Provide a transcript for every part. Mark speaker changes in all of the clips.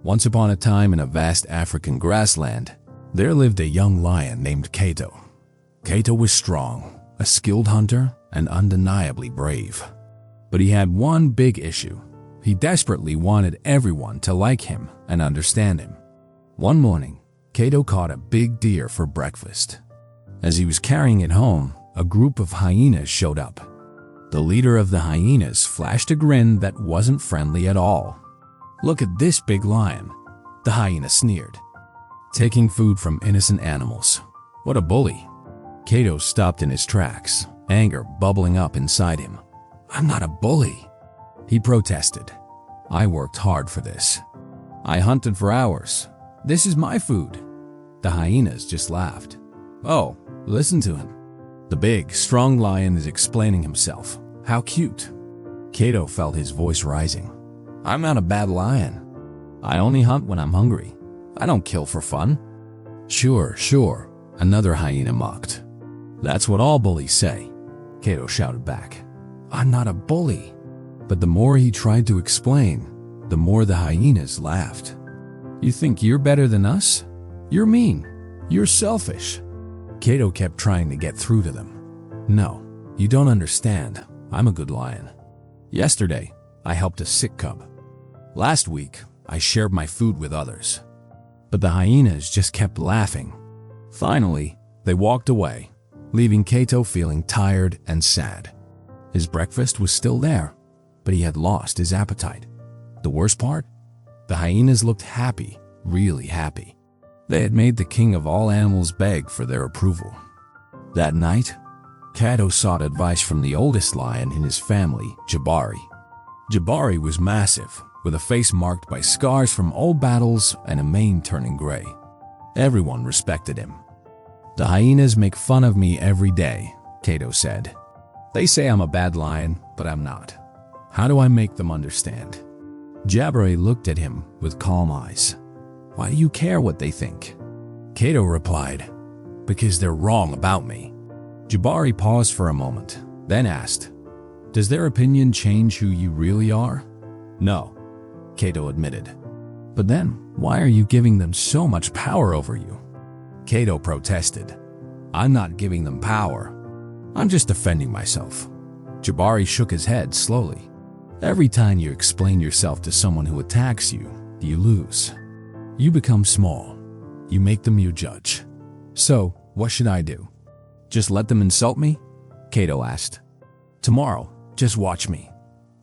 Speaker 1: Once upon a time in a vast African grassland, there lived a young lion named Kato. Kato was strong, a skilled hunter, and undeniably brave. But he had one big issue. He desperately wanted everyone to like him and understand him. One morning, Kato caught a big deer for breakfast. As he was carrying it home, a group of hyenas showed up. The leader of the hyenas flashed a grin that wasn't friendly at all. "Look at this big lion," the hyena sneered. "Taking food from innocent animals. What a bully." Kato stopped in his tracks, anger bubbling up inside him. "I'm not a bully," he protested. "I worked hard for this. I hunted for hours. This is my food." The hyenas just laughed. "Oh, listen to him. The big, strong lion is explaining himself. How cute." Kato felt his voice rising. "I'm not a bad lion. I only hunt when I'm hungry. I don't kill for fun." Sure, another hyena mocked. "That's what all bullies say," Kato shouted back. "I'm not a bully." But the more he tried to explain, the more the hyenas laughed. "You think you're better than us? You're mean. You're selfish." Kato kept trying to get through to them. "No, you don't understand. I'm a good lion. Yesterday, I helped a sick cub. Last week, I shared my food with others." But the hyenas just kept laughing. Finally, they walked away, leaving Kato feeling tired and sad. His breakfast was still there, but he had lost his appetite. The worst part? The hyenas looked happy, really happy. They had made the king of all animals beg for their approval. That night, Kato sought advice from the oldest lion in his family, Jabari. Jabari was massive, with a face marked by scars from old battles and a mane turning gray. Everyone respected him. "The hyenas make fun of me every day," Kato said. "They say I'm a bad lion, but I'm not. How do I make them understand?" Jabari looked at him with calm eyes. "Why do you care what they think?" Kato replied, "Because they're wrong about me." Jabari paused for a moment, then asked, "Does their opinion change who you really are?" "No," Kato admitted. "But then, why are you giving them so much power over you?" Kato protested. "I'm not giving them power. I'm just defending myself." Jabari shook his head slowly. "Every time you explain yourself to someone who attacks you, you lose. You become small. You make them your judge. So, what should I do? Just let them insult me?" Kato asked. "Tomorrow, just watch me,"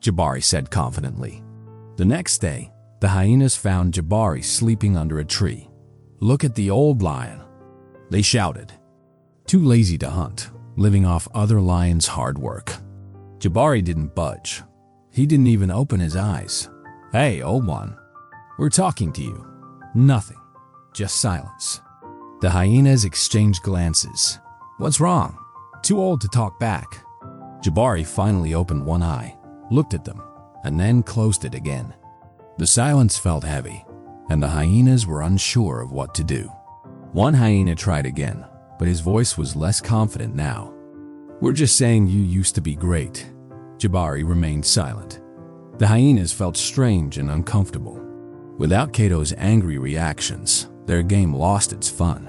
Speaker 1: Jabari said confidently. The next day, the hyenas found Jabari sleeping under a tree. "Look at the old lion," they shouted. Too lazy to hunt, living off other lions' hard work. Jabari didn't budge. He didn't even open his eyes. "Hey, old one, we're talking to you." Nothing. Just silence. The hyenas exchanged glances. "What's wrong?" "Too old to talk back." Jabari finally opened one eye, looked at them, and then closed it again. The silence felt heavy, and the hyenas were unsure of what to do. One hyena tried again, but his voice was less confident now. "We're just saying you used to be great." Jabari remained silent. The hyenas felt strange and uncomfortable. Without Kato's angry reactions, their game lost its fun.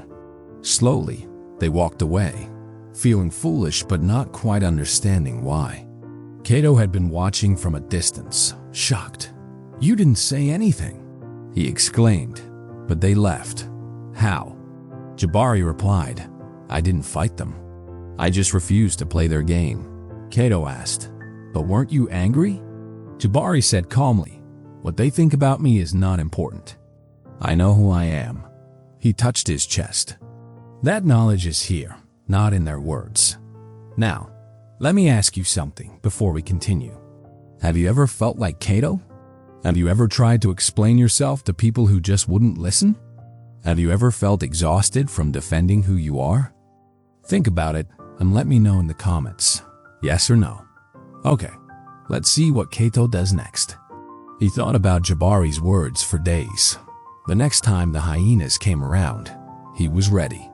Speaker 1: Slowly, they walked away, feeling foolish but not quite understanding why. Kato had been watching from a distance, shocked. "You didn't say anything," he exclaimed, but they left. "How?" Jabari replied, "I didn't fight them. I just refused to play their game." Kato asked, "But weren't you angry?" Jabari said calmly, "What they think about me is not important. I know who I am." He touched his chest. "That knowledge is here, not in their words. Now, let me ask you something before we continue. Have you ever felt like Kato? Have you ever tried to explain yourself to people who just wouldn't listen? Have you ever felt exhausted from defending who you are? Think about it and let me know in the comments, yes or no. Okay, let's see what Kato does next." He thought about Jabari's words for days. The next time the hyenas came around, he was ready.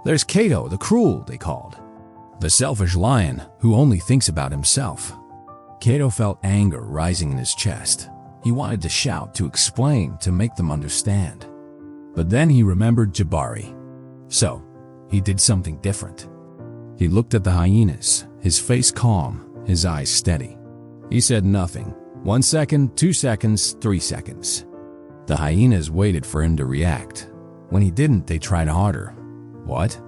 Speaker 1: "There's Kato the cruel," they called. "The selfish lion who only thinks about himself." Kato felt anger rising in his chest. He wanted to shout, to explain, to make them understand. But then he remembered Jabari. So, he did something different. He looked at the hyenas, his face calm, his eyes steady. He said nothing. 1 second, 2 seconds, 3 seconds. The hyenas waited for him to react. When he didn't, they tried harder. What?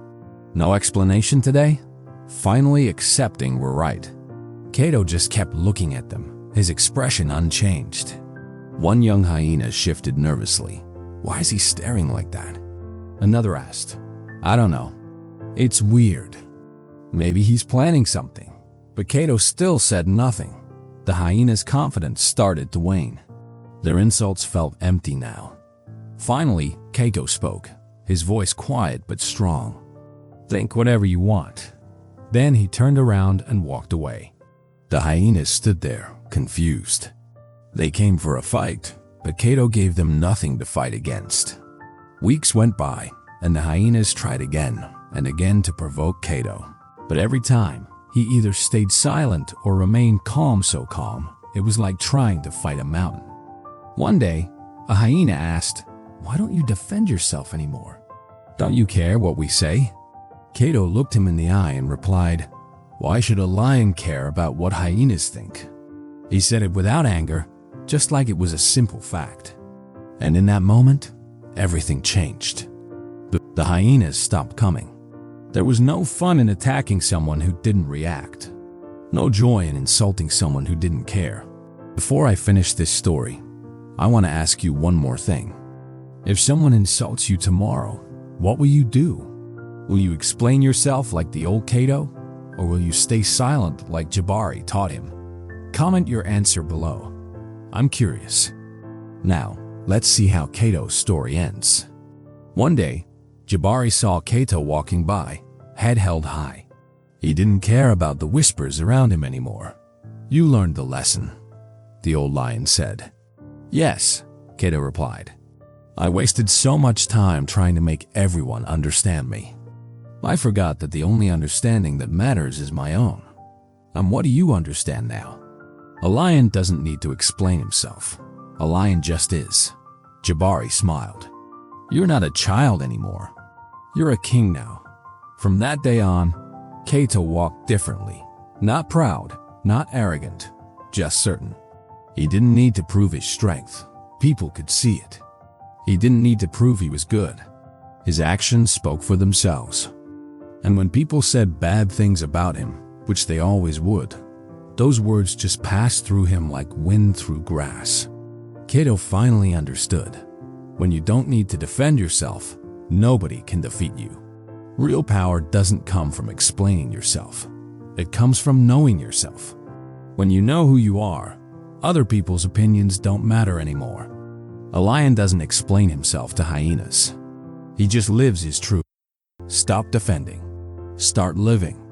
Speaker 1: No explanation today? Finally accepting we're right. Kato just kept looking at them, his expression unchanged. One young hyena shifted nervously. Why is he staring like that? Another asked, I don't know. It's weird. Maybe he's planning something. But Kato still said nothing. The hyena's confidence started to wane. Their insults felt empty now. Finally, Kato spoke, his voice quiet but strong. Think whatever you want. Then he turned around and walked away. The hyenas stood there, confused. They came for a fight, but Kato gave them nothing to fight against. Weeks went by, and the hyenas tried again and again to provoke Kato. But every time, he either stayed silent or remained calm, so calm, it was like trying to fight a mountain. One day, a hyena asked, Why don't you defend yourself anymore? Don't you care what we say? Kato looked him in the eye and replied, Why should a lion care about what hyenas think? He said it without anger, just like it was a simple fact. And in that moment, everything changed. The hyenas stopped coming. There was no fun in attacking someone who didn't react. No joy in insulting someone who didn't care. Before I finish this story, I want to ask you one more thing. If someone insults you tomorrow, what will you do? Will you explain yourself like the old Kato? Or will you stay silent like Jabari taught him? Comment your answer below. I'm curious. Now, let's see how Kato's story ends. One day, Jabari saw Kato walking by, head held high. He didn't care about the whispers around him anymore. You learned the lesson, the old lion said. Yes, Kato replied. I wasted so much time trying to make everyone understand me. I forgot that the only understanding that matters is my own. And what do you understand now? A lion doesn't need to explain himself. A lion just is. Jabari smiled. You're not a child anymore. You're a king now. From that day on, Kato walked differently. Not proud, not arrogant, just certain. He didn't need to prove his strength. People could see it. He didn't need to prove he was good. His actions spoke for themselves. And when people said bad things about him, which they always would, those words just passed through him like wind through grass. Kato finally understood. When you don't need to defend yourself, nobody can defeat you. Real power doesn't come from explaining yourself. It comes from knowing yourself. When you know who you are, other people's opinions don't matter anymore. A lion doesn't explain himself to hyenas. He just lives his truth. Stop defending. Start living.